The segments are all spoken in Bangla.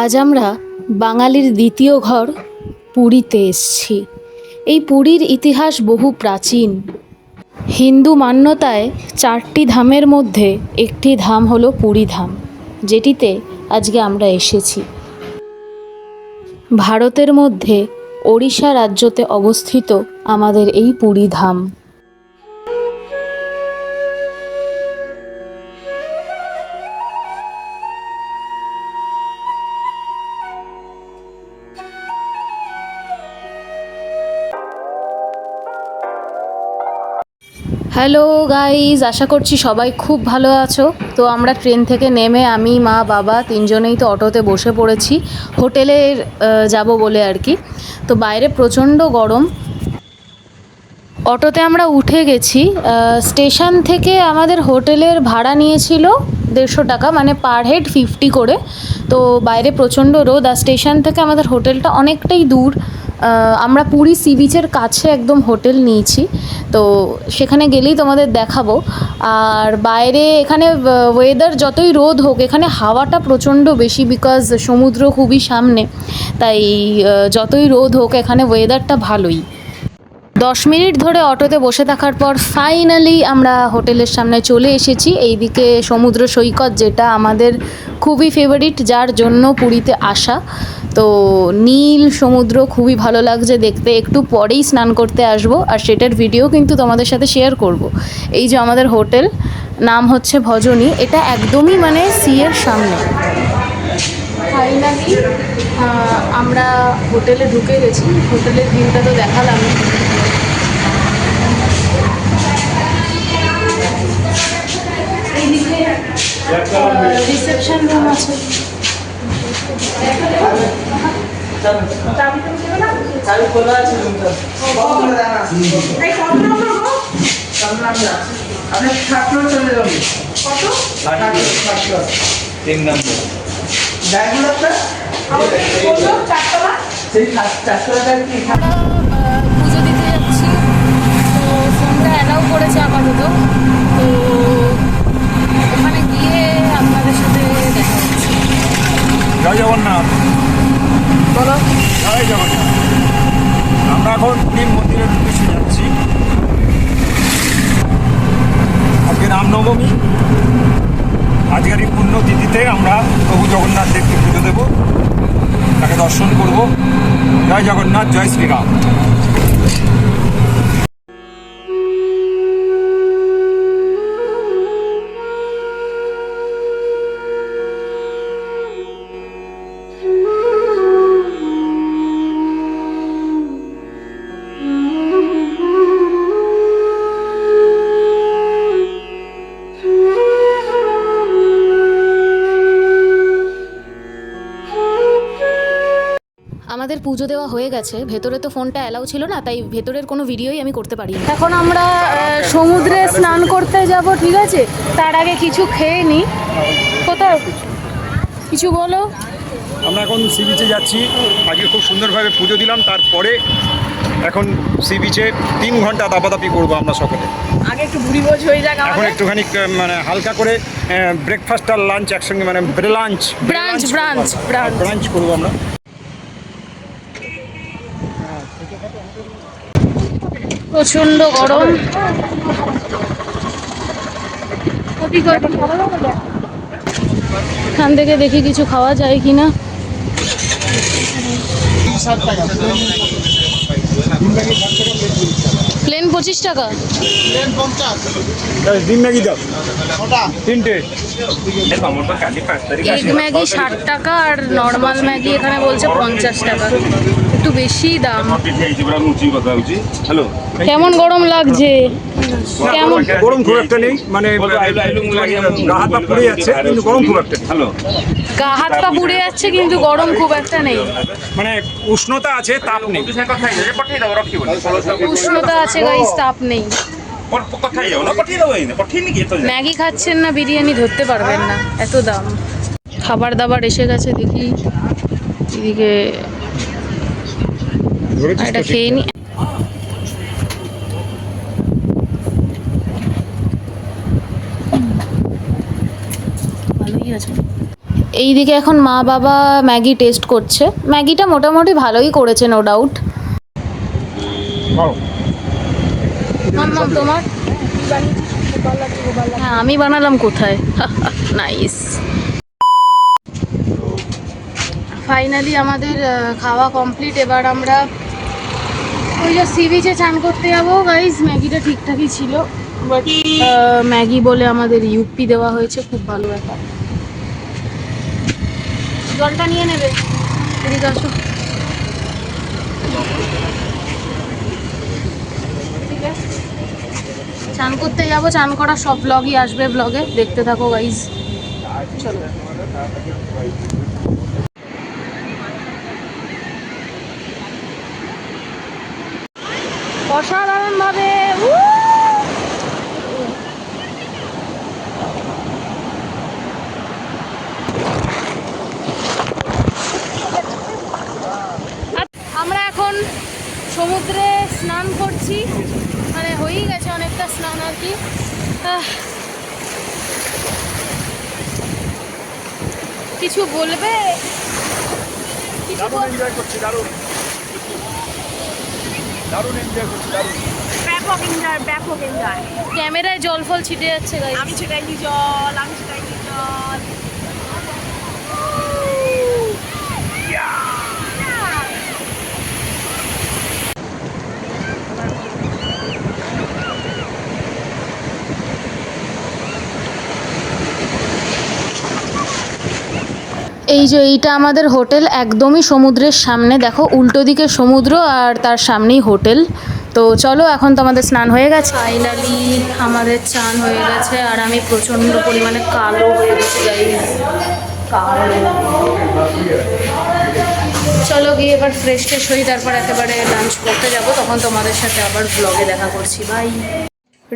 আজ আমরা বাঙালির দ্বিতীয় ঘর পুরীতে এসেছি। এই পুরীর ইতিহাস বহু প্রাচীন। হিন্দু মান্যতায় 4টি ধামের মধ্যে একটি ধাম হলো পুরী ধাম, যেটিতে আজকে আমরা এসেছি। ভারতের মধ্যে ওড়িশা রাজ্যতে অবস্থিত আমাদের এই পুরী ধাম। হ্যালো গাইজ, আশা করছি সবাই খুব ভালো আছো। তো আমরা ট্রেন থেকে নেমে আমি, মা, বাবা তিনজনেই তো অটোতে বসে পড়েছি হোটেলে যাব বলে আর কি। তো বাইরে প্রচণ্ড গরম। অটোতে আমরা উঠে গেছি। স্টেশন থেকে আমাদের হোটেলের ভাড়া নিয়েছিল 150 টাকা, মানে পার হেড 50 করে। তো বাইরে প্রচণ্ড রোদ, আর স্টেশন থেকে আমাদের হোটেলটা অনেকটাই দূর। আমরা পুরী সি বিচের কাছে একদম হোটেল নিয়েছি, তো সেখানে গেলেই তোমাদের দেখাবো। আর বাইরে এখানে ওয়েদার যতই রোদ হোক, এখানে হাওয়াটা প্রচণ্ড বেশি, বিকজ সমুদ্র খুবই সামনে। তাই যতই রোদ হোক এখানে ওয়েদারটা ভালোই। 10 মিনিট ধরে অটোতে বসে থাকার পর ফাইনালি আমরা হোটেলের সামনে চলে এসেছি। এইদিকে সমুদ্র সৈকত, যেটা আমাদের খুবই ফেভারিট, যার জন্য পুরীতে আসা। তো নীল সমুদ্র খুবই ভালো লাগছে দেখতে। একটু পরেই স্নান করতে আসবো, আর সেটার ভিডিও কিন্তু তোমাদের সাথে শেয়ার করব। এই যে আমাদের হোটেল, নাম হচ্ছে ভজনী। এটা একদমই মানে সিয়ের সামনে। ফাইনালি আমরা হোটেলে ঢুকে গেছি। হোটেলের ভিউটা তো দেখালাম। এইদিকে রিসেপশন রুম আছে। পুজো দিতে যাচ্ছি, তো ফোনটা অ্যালাউ করেছে আপাতত। তো ওখানে গিয়ে আপনাদের সাথে দেখা হচ্ছে। জয় জগন্নাথ। বলো। জয় জগন্নাথ। আমরা এখন পুরীর মন্দিরের উদ্দেশ্যে যাচ্ছি। আজকে রামনবমী। আজকের এই পুণ্যতিথিতে আমরা প্রভু জগন্নাথ দেবকে পুজো দেব, তাকে দর্শন করব। জয় জগন্নাথ, জয় শ্রীরাম। আমাদের পুজো দেওয়া হয়ে গেছে। ভেতরে তো ফোনটা অ্যালাউ ছিল না, তাই ভেতরের কোনো ভিডিওই আমি করতে পারি। এখন আমরা সমুদ্রে স্নান করতে যাব, ঠিক আছে? তার আগে কিছু খেয়ে নিই। কোথাও কিছু বলো। আমরা এখন সি বিচে যাচ্ছি। আজকে খুব সুন্দরভাবে পুজো দিলাম, তারপরে এখন সি বিচে 3 ঘন্টা দাপাদাপি করবো আমরা সকলে। আগে একটু ভুড়ি ভোজ হয়ে যাক। এখন একটুখানি মানে হালকা করে ব্রেকফাস্ট আর লাঞ্চ একসঙ্গে, মানে ব্রাঞ্চ করবো আমরা। প্রচন্ড গরম। এখান থেকে দেখি কিছু খাওয়া যায় কিনা। প্লেন 25 টাকা। ডিম ম্যাগি দাও 3টে। এগ ম্যাগি 60 টাকা, আর নর্মাল ম্যাগি এখানে বলছে 50 টাকা। একটু বেশি দাম। কেমন গরম লাগছে? কেমন গরম খুব একটা নেই, মানে গা হাত পা পুড়ে যাচ্ছে, কিন্তু গরম খুব একটা নেই। গা হাত পা পুড়ে যাচ্ছে, কিন্তু গরম খুব একটা নেই। মানে উষ্ণতা আছে, তাপ নেই। উষ্ণতা আছে গাইস, তাপ নেই। ম্যাগি খাচ্ছেন না বিরিয়ানি ধরতে পারবেন না, এত দাম। খাবার দাবার এসে গেছে, দেখি এদিকে এটা খেয়ে নি। ভালোই আছে। এইদিকে এখন মা বাবা ম্যাগি টেস্ট করছে। ম্যাগিটা মোটামুটি ভালোই করেছে, নো ডাউট। তোমার? হ্যাঁ, আমি বানালাম কোথায়? নাইস। ফাইনালি আমাদের খাওয়া কমপ্লিট। এবার আমরা ওই যে সি বিচে চান করতে যাবো। গাইস, ম্যাগিটা ঠিকঠাকই ছিল, বাট ম্যাগি বলে আমাদের ইউপি দেওয়া হয়েছে, খুব ভালো ব্যাপার। জলটা নিয়ে নেবে, এদিকে আসো। ঠিক আছে, চান করতে যাবো, চান করা সব ব্লগই আসবে ব্লগে, দেখতে থাকো গাইস। চলো। অসাধারণ ভাবে আমরা এখন সমুদ্রে স্নান করছি, মানে হয়েই গেছে অনেকটা স্নান আর কি। কিছু বলবে? দারুণ এনজয় করছি, দারুণ এনজয় করছি, দারুণ। ব্যাপক এনজয়। ক্যামেরায় জল ফল ছিটে যাচ্ছে গাইস। আমি ছিটাইনি জল, আমি ছিটাইনি জল। এই যে এইটা আমাদের হোটেল, একদমই সমুদ্রের সামনে। দেখো, উল্টো দিকে সমুদ্র আর তার সামনেই হোটেল। তো চলো, এখন তো আমাদের স্নান হয়ে গেছে। ফাইনালি আমাদের চান হয়ে গেছে, আর আমি প্রচণ্ড পরিমাণে কালো হয়ে গেছি গাইস, কালো। চলো গিয়ে এবার ফ্রেশ ট্রেশ হই, তারপর একেবারে লাঞ্চ করতে যাব, তখন তোমাদের সাথে আবার ব্লগে দেখা করছি। বাই।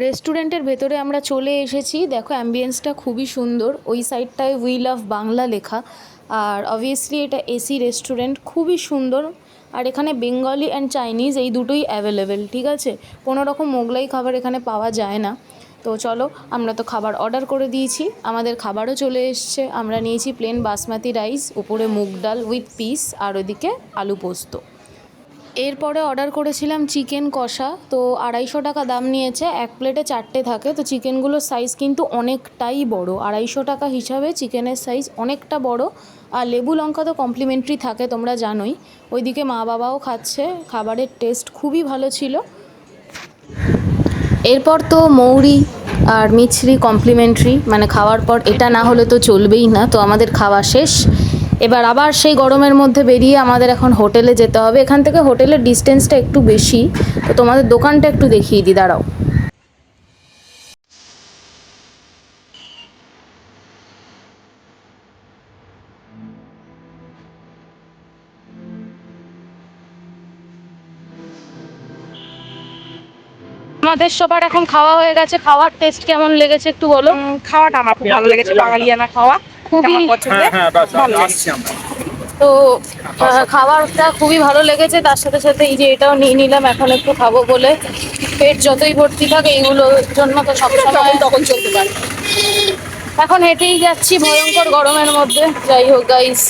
রেস্টুরেন্টের ভেতরে আমরা চলে এসেছি। দেখো, অ্যাম্বিয়েন্সটা খুবই সুন্দর। ওই সাইডটায় উই লাভ বাংলা লেখা, আর অবভিয়াসলি এটা এসি রেস্টুরেন্ট, খুবই সুন্দর। আর এখানে বেঙ্গলি অ্যান্ড চাইনিজ এই দুটোই অ্যাভেলেবেল, ঠিক আছে? কোনো রকম মোগলাই খাবার এখানে পাওয়া যায় না। তো চলো, আমরা তো খাবার অর্ডার করে দিয়েছি, আমাদের খাবারও চলে এসছে। আমরা নিয়েছি প্লেন বাসমতি রাইস, উপরে মুগ ডাল উইথ পিস, আর ওদিকে আলু পোস্ত। এরপরে অর্ডার করেছিলাম চিকেন কষা। তো 250 টাকা দাম নিয়েছে, এক প্লেটে 4টে থাকে। তো চিকেনগুলোর সাইজ কিন্তু অনেকটাই বড়, 250 টাকা হিসাবে চিকেনের সাইজ অনেকটা বড়। আর লেবু লঙ্কা তো কমপ্লিমেন্টারি থাকে, তোমরা জানোই। ওইদিকে মা বাবাও খাচ্ছে, খাবারের টেস্ট খুবই ভালো ছিল। এরপর তো মৌরি আর মিছরি কমপ্লিমেন্টারি, মানে খাওয়ার পর এটা না হলে তো চলবেই না। তো আমাদের খাওয়া শেষ, এবার আবার সেই গরমের মধ্যে বেরিয়ে আমাদের এখন হোটেলে যেতে হবে। এখান থেকে হোটেলের ডিস্টেন্সটা একটু বেশি, তো তোমাদের দোকানটা একটু দেখিয়ে দিই, দাঁড়াও। আমাদের সবার এখন খাওয়া হয়ে গেছে। খাওয়ার টেস্ট কেমন লেগেছে একটু বলো। খাওয়াটা আমার খুব ভালো লেগেছে, বাঙালিয়ানা খাওয়া খুবই পছন্দের। ভালো লেগেছে। তো খাবারটা খুবই ভালো লেগেছে। তার সাথে সাথে এই যে এটাও নিয়ে নিলাম এখন একটু খাবো বলে। পেট যতই ভর্তি থাকে এইগুলোর জন্য তো সবসময় তখন চলতে পারে। এখন হেঁটেই যাচ্ছি ভয়ঙ্কর গরমের মধ্যে। যাই হোক গাইস,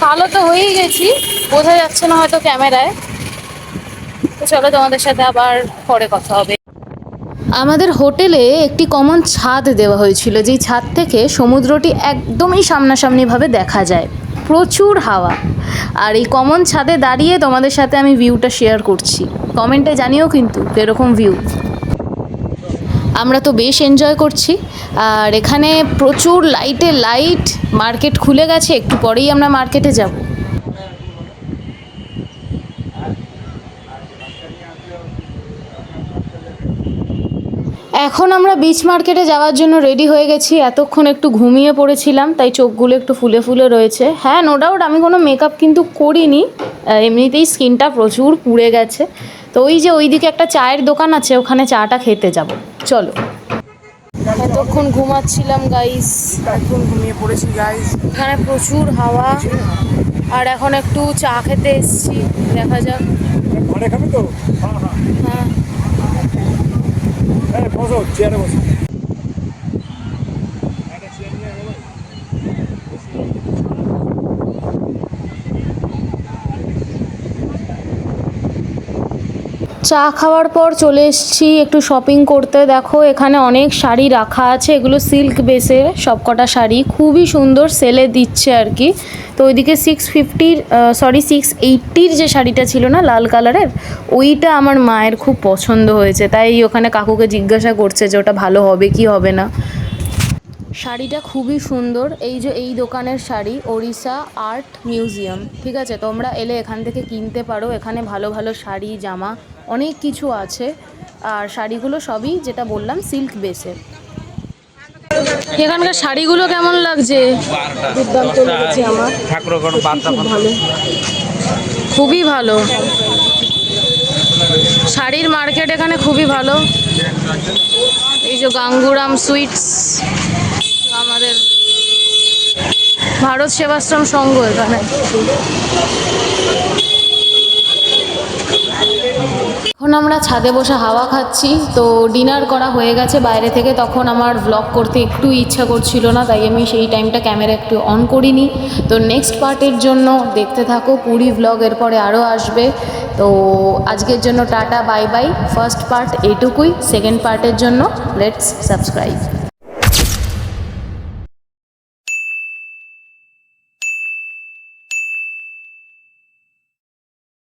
কালো তো হয়েই গেছি, বোঝা যাচ্ছে না হয়তো ক্যামেরায়। তো চলো, তোমাদের সাথে আবার পরে কথা হবে। আমাদের হোটেলে একটি কমন ছাদ দেওয়া হয়েছিল, যেই ছাদ থেকে সমুদ্রটি একদমই সামনাসামনিভাবে দেখা যায়। প্রচুর হাওয়া, আর এই কমন ছাদে দাঁড়িয়ে তোমাদের সাথে আমি ভিউটা শেয়ার করছি। কমেন্টে জানিও কিন্তু এরকম ভিউ। আমরা তো বেশ এনজয় করছি, আর এখানে প্রচুর লাইটে লাইট। মার্কেট খুলে গেছে, একটু পরেই আমরা মার্কেটে যাব। এখন আমরা বিচ মার্কেটে যাওয়ার জন্য রেডি হয়ে গেছি। এতক্ষণ একটু ঘুমিয়ে পড়েছিলাম, তাই চোখগুলো একটু ফুলে ফুলে রয়েছে। হ্যাঁ, নো ডাউট আমি কোনো মেকআপ কিন্তু করিনি, এমনিতেই স্কিনটা প্রচুর পুড়ে গেছে। তো ওই যে ওইদিকে একটা চায়ের দোকান আছে, ওখানে চাটা খেতে যাব। চলো। এতক্ষণ ঘুমাচ্ছিলাম গাইস, এখন ঘুমিয়ে পড়েছি গাইস। এখানে প্রচুর হাওয়া, আর এখন একটু চা খেতে এসেছি, দেখা যাক। ঘরে খাবে তো? হ্যাঁ, বসো, চেয়ারে বসো। চা খাওয়ার পর চলে এসেছি একটু শপিং করতে। দেখো এখানে অনেক শাড়ি রাখা আছে, এগুলো সিল্ক বেসে সব কটা শাড়ি, খুবই সুন্দর, সেলে দিচ্ছে আর কি। তো ওইদিকে 680-র যে শাড়িটা ছিল না লাল কালারের, ওইটা আমার মায়ের খুব পছন্দ হয়েছে, তাই ওখানে কাকুকে জিজ্ঞাসা করছে যে ওটা ভালো হবে কি হবে না। শাড়িটা খুবই সুন্দর, এই যে এই দোকানের শাড়ি, ওড়িশা আর্ট মিউজিয়াম, ঠিক আছে, তোমরা এলে এখান থেকে কিনতে পারো। এখানে ভালো ভালো শাড়ি জামা অনেক কিছু আছে, আর শাড়িগুলো সবই যেটা বললাম সিল্ক বেসের। এখানকার শাড়িগুলো কেমন লাগছে? দুর্দান্ত লেগেছে আমার, ভালো, খুবই ভালো। শাড়ির মার্কেট এখানে খুবই ভালো। এই যে গাঙ্গুরাম সুইটস, আমাদের ভারত সেবাশ্রম সংঘ এখানে। এখন আমরা ছাদে বসে হাওয়া খাচ্ছি। তো ডিনার করা হয়ে গেছে বাইরে থেকে, তখন আমার ব্লগ করতে একটু ইচ্ছা করছিল না, তাই আমি সেই টাইমটা ক্যামেরা একটু অন করিনি। তো নেক্সট পার্টের জন্য দেখতে থাকো পুরী ব্লগ, এরপরে আরও আসবে। তো আজকের জন্য tata bye bye. First part এইটুকুই, সেকেন্ড পার্টের জন্য লেটস সাবস্ক্রাইব।